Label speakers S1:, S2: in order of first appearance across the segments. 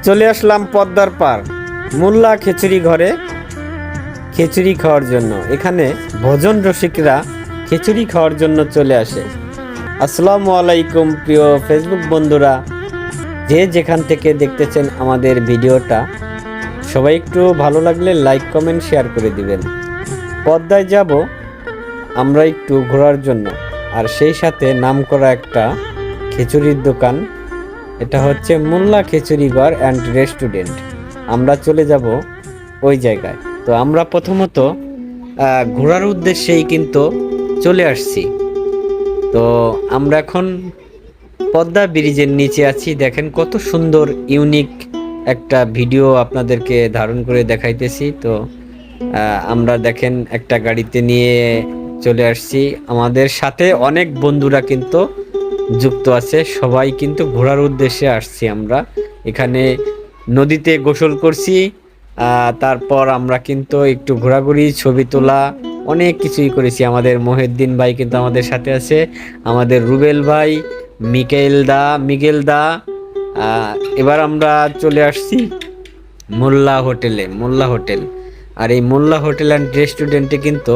S1: চলে আসলাম পদ্মার পার মোল্লা খিচুড়ি ঘরে খিচুড়ি খাওয়ার জন্য। এখানে ভোজন রসিকরা খিচুড়ি খাওয়ার জন্য চলে আসে। আসসালামু আলাইকুম প্রিয় ফেসবুক বন্ধুরা, যে যেখান থেকে দেখতেছেন আমাদের ভিডিওটা, সবাই একটু ভালো লাগলে লাইক কমেন্ট শেয়ার করে দিবেন। পদ্মায় যাব আমরা একটু ঘোরার জন্য, আর সেই সাথে নামকরা একটা খিচুড়ির দোকান, এটা হচ্ছে মোল্লা খিচুড়ি ঘর অ্যান্ড রেস্টুরেন্ট। আমরা চলে যাব ওই জায়গায়। তো আমরা প্রথমত ঘোরার উদ্দেশ্যেই কিন্তু চলে আসছি। তো আমরা এখন পদ্মা ব্রিজের নিচে আছি। দেখেন কত সুন্দর ইউনিক একটা ভিডিও আপনাদেরকে ধারণ করে দেখাইতেছি। তো আমরা দেখেন একটা গাড়িতে নিয়ে চলে আসছি। আমাদের সাথে অনেক বন্ধুরা কিন্তু যুক্ত আছে, সবাই কিন্তু ঘোরার উদ্দেশ্যে আসছি। আমরা এখানে নদীতে গোসল করছি, তারপর আমরা কিন্তু একটু ঘোরাঘুরি, ছবি তোলা, অনেক কিছুই করেছি। আমাদের মহিউদ্দিন ভাই কিন্তু আমাদের সাথে আছে, আমাদের রুবেল ভাই, মিগেল দা। এবার আমরা চলে আসছি মোল্লা হোটেল। আর এই মোল্লা হোটেল অ্যান্ড রেস্টুরেন্টে কিন্তু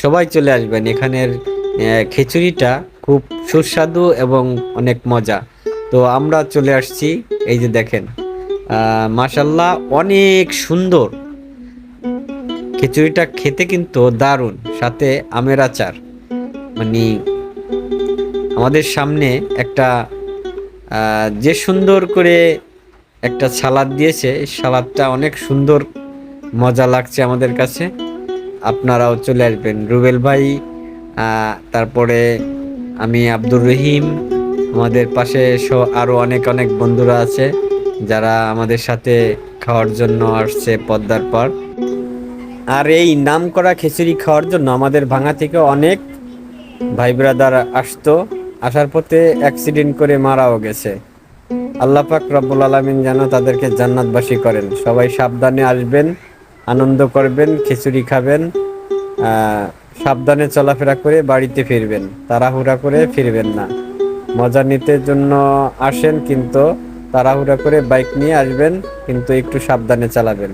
S1: সবাই চলে আসবেন। এখানের খিচুড়িটা খুব সুস্বাদু এবং অনেক মজা। তো আমরা চলে আসছি, এই যে দেখেন মাশাল্লাহ অনেক সুন্দর খিচুড়িটা, খেতে কিন্তু দারুণ, সাথে আমের আচার। মানে আমাদের সামনে একটা যে সুন্দর করে একটা সালাদ দিয়েছে, সালাদটা অনেক সুন্দর, মজা লাগছে আমাদের কাছে। আপনারাও চলে আসবেন। রুবেল ভাই, তারপরে আমি আব্দুর রহিম, আমাদের পাশে আরও অনেক অনেক বন্ধুরা আছে যারা আমাদের সাথে খাওয়ার জন্য আসছে পদ্মার পার। আর এই নামকরা খিচুড়ি খাওয়ার জন্য আমাদের ভাঙা থেকে অনেক ভাই ব্রাদার আসতো, আসার পথে অ্যাক্সিডেন্ট করে মারাও গেছে। আল্লাহ পাক রব্বুল আলামিন যেন তাদেরকে জান্নাতবাসী করেন। সবাই সাবধানে আসবেন, আনন্দ করবেন, খিচুড়ি খাবেন, সাবধানে চলাফেরা করে বাড়িতে ফিরবেন, তাড়াহুড়া করে ফিরবেন না। মজা নিতে জন্য আসেন, কিন্তু তাড়াহুড়া করে বাইক নিয়ে আসবেন, কিন্তু একটু সাবধানে চালাবেন।